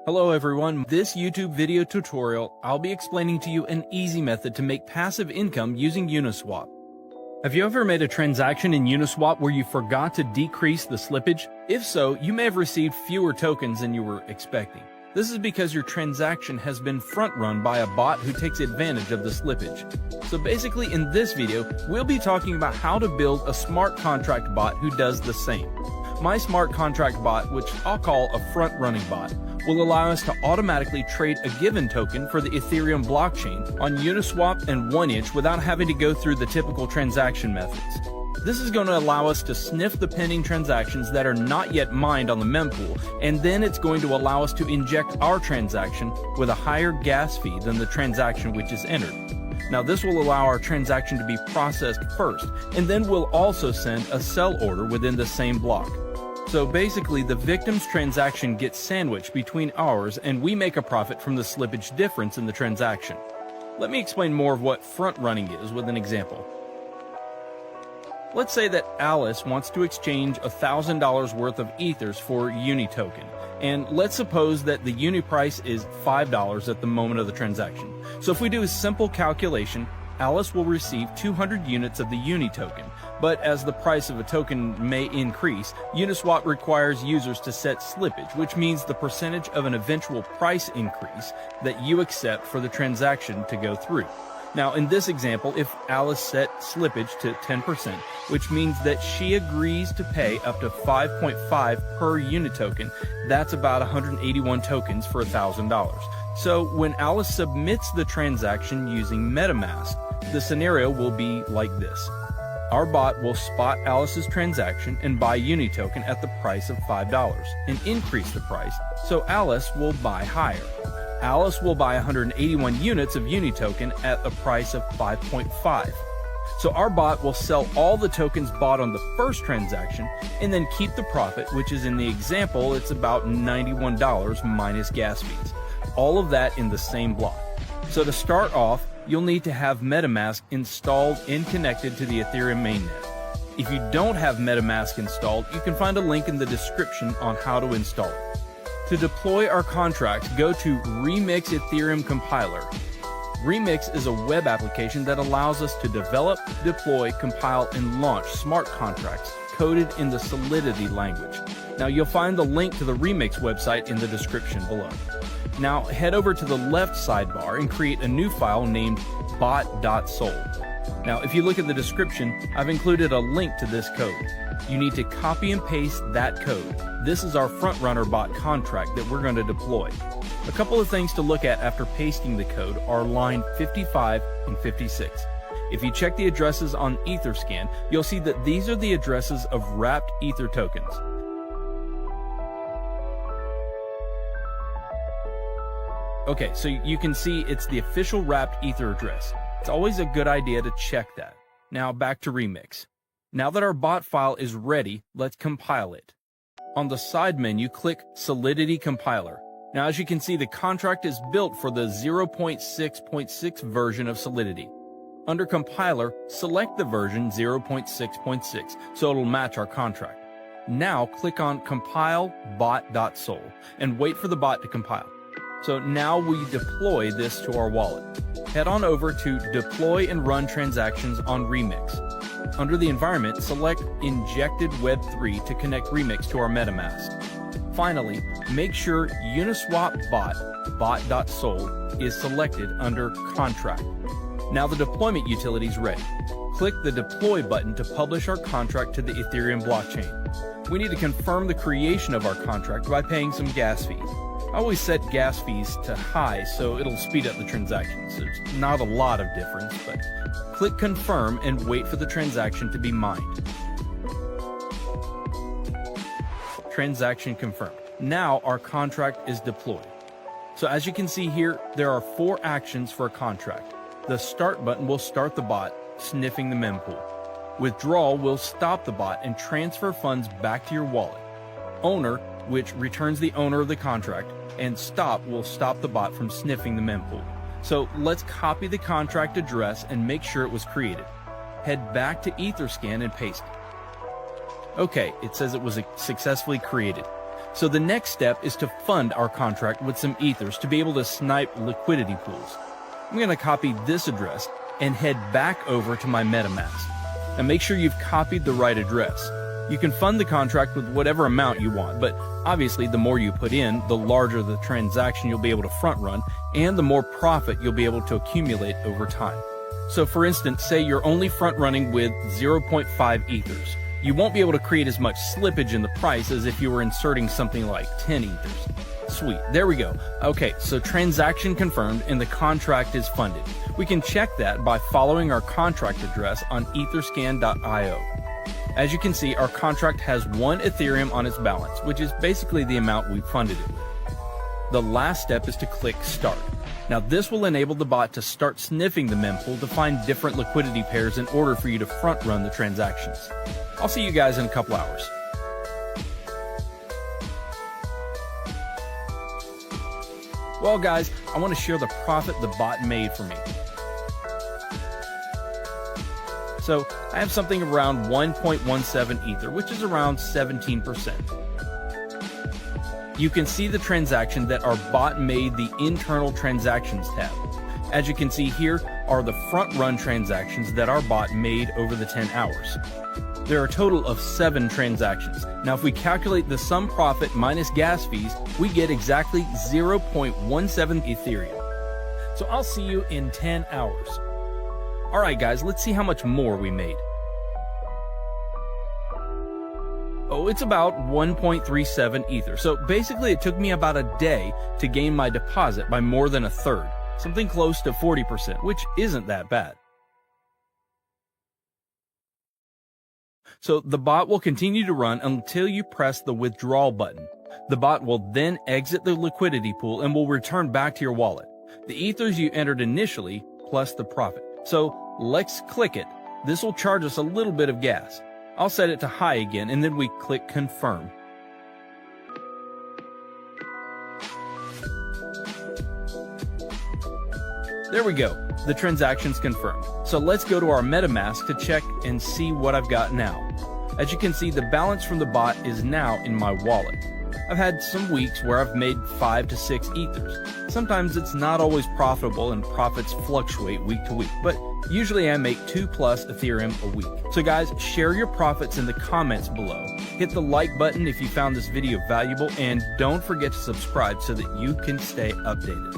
Hello everyone, this YouTube video tutorial, I'll be explaining to you an easy method to make passive income using Uniswap. Have you ever made a transaction in Uniswap where you forgot to decrease the slippage? If so, you may have received fewer tokens than you were expecting. This is because your transaction has been front-run by a bot who takes advantage of the slippage. So basically in this video, we'll be talking about how to build a smart contract bot who does the same. My smart contract bot, which I'll call a front-running bot, will allow us to automatically trade a given token for the Ethereum blockchain on Uniswap and 1inch without having to go through the typical transaction methods. This is going to allow us to sniff the pending transactions that are not yet mined on the mempool, and then it's going to allow us to inject our transaction with a higher gas fee than the transaction which is entered. Now this will allow our transaction to be processed first, and then we'll also send a sell order within the same block. So basically, the victim's transaction gets sandwiched between ours, and we make a profit from the slippage difference in the transaction. Let me explain more of what front-running is with an example. Let's say that Alice wants to exchange $1,000 worth of ethers for Uni token, and let's suppose that the Uni price is $5 at the moment of the transaction. So if we do a simple calculation, Alice will receive 200 units of the Uni token, but as the price of a token may increase, Uniswap requires users to set slippage, which means the percentage of an eventual price increase that you accept for the transaction to go through. Now in this example, if Alice set slippage to 10%, which means that she agrees to pay up to 5.5 per Uni token, that's about 181 tokens for $1,000. So when Alice submits the transaction using Metamask, the scenario will be like this. Our bot will spot Alice's transaction and buy Uni token at the price of $5 and increase the price, so Alice will buy higher. Alice will buy 181 units of Uni token at a price of 5.5. So our bot will sell all the tokens bought on the first transaction and then keep the profit, which is in the example, it's about $91 minus gas fees. All of that in the same block. So to start off, you'll need to have Metamask installed and connected to the Ethereum mainnet. If you don't have Metamask installed, you can find a link in the description on how to install it. To deploy our contract, go to Remix Ethereum Compiler. Remix is a web application that allows us to develop, deploy, compile, and launch smart contracts coded in the Solidity language. Now you'll find the link to the Remix website in the description below. Now head over to the left sidebar and create a new file named bot.sol. Now if you look at the description, I've included a link to this code. You need to copy and paste that code. This is our frontrunner bot contract that we're going to deploy. A couple of things to look at after pasting the code are line 55 and 56. If you check the addresses on Etherscan, you'll see that these are the addresses of wrapped Ether tokens. Okay, so you can see it's the official wrapped Ether address. It's always a good idea to check that. Now back to Remix. Now that our bot file is ready, let's compile it. On the side menu, click Solidity Compiler. Now as you can see, the contract is built for the 0.6.6 version of Solidity. Under Compiler, select the version 0.6.6 so it'll match our contract. Now click on Compile bot.sol and wait for the bot to compile. So now we deploy this to our wallet. Head on over to Deploy and Run Transactions on Remix. Under the environment, select Injected Web3 to connect Remix to our Metamask. Finally, make sure Uniswap bot.sol is selected under Contract. Now the deployment utility is ready. Click the Deploy button to publish our contract to the Ethereum blockchain. We need to confirm the creation of our contract by paying some gas fees. I always set gas fees to high so it'll speed up the transactions. There's not a lot of difference, but click Confirm and wait for the transaction to be mined. Transaction confirmed. Now our contract is deployed. So as you can see here, there are 4 actions for a contract. The Start button will start the bot, sniffing the mempool. Withdrawal will stop the bot and transfer funds back to your wallet. Owner, which returns the owner of the contract, and Stop will stop the bot from sniffing the mempool. So let's copy the contract address and make sure it was created. Head back to Etherscan and paste it. Okay, it says it was successfully created. So the next step is to fund our contract with some ethers to be able to snipe liquidity pools. I'm going to copy this address and head back over to my Metamask. Now make sure you've copied the right address. You can fund the contract with whatever amount you want, but obviously the more you put in, the larger the transaction you'll be able to front run, and the more profit you'll be able to accumulate over time. So for instance, say you're only front running with 0.5 ethers. You won't be able to create as much slippage in the price as if you were inserting something like 10 ethers. Sweet, there we go. Okay, so transaction confirmed and the contract is funded. We can check that by following our contract address on etherscan.io. As you can see, our contract has 1 Ethereum on its balance, which is basically the amount we funded it with. The last step is to click Start. Now this will enable the bot to start sniffing the mempool to find different liquidity pairs in order for you to front run the transactions. I'll see you guys in a couple hours. Well guys, I want to share the profit the bot made for me. So I have something around 1.17 Ether, which is around 17%. You can see the transaction that our bot made the internal transactions tab. As you can see here are the front run transactions that our bot made over the 10 hours. There are a total of 7 transactions. Now if we calculate the sum profit minus gas fees, we get exactly 0.17 Ethereum. So I'll see you in 10 hours. Alright guys, let's see how much more we made. Oh, it's about 1.37 Ether. So basically it took me about a day to gain my deposit by more than a third. Something close to 40%, which isn't that bad. So the bot will continue to run until you press the withdrawal button. The bot will then exit the liquidity pool and will return back to your wallet. The ethers you entered initially plus the profit. So let's click it. This will charge us a little bit of gas. I'll set it to high again and then we click confirm. There we go. The transaction's confirmed. So let's go to our Metamask to check and see what I've got now. As you can see, the balance from the bot is now in my wallet. I've had some weeks where I've made 5 to 6 ethers. Sometimes it's not always profitable and profits fluctuate week to week, but usually I make 2+ Ethereum a week. So guys, share your profits in the comments below. Hit the like button if you found this video valuable, and don't forget to subscribe so that you can stay updated.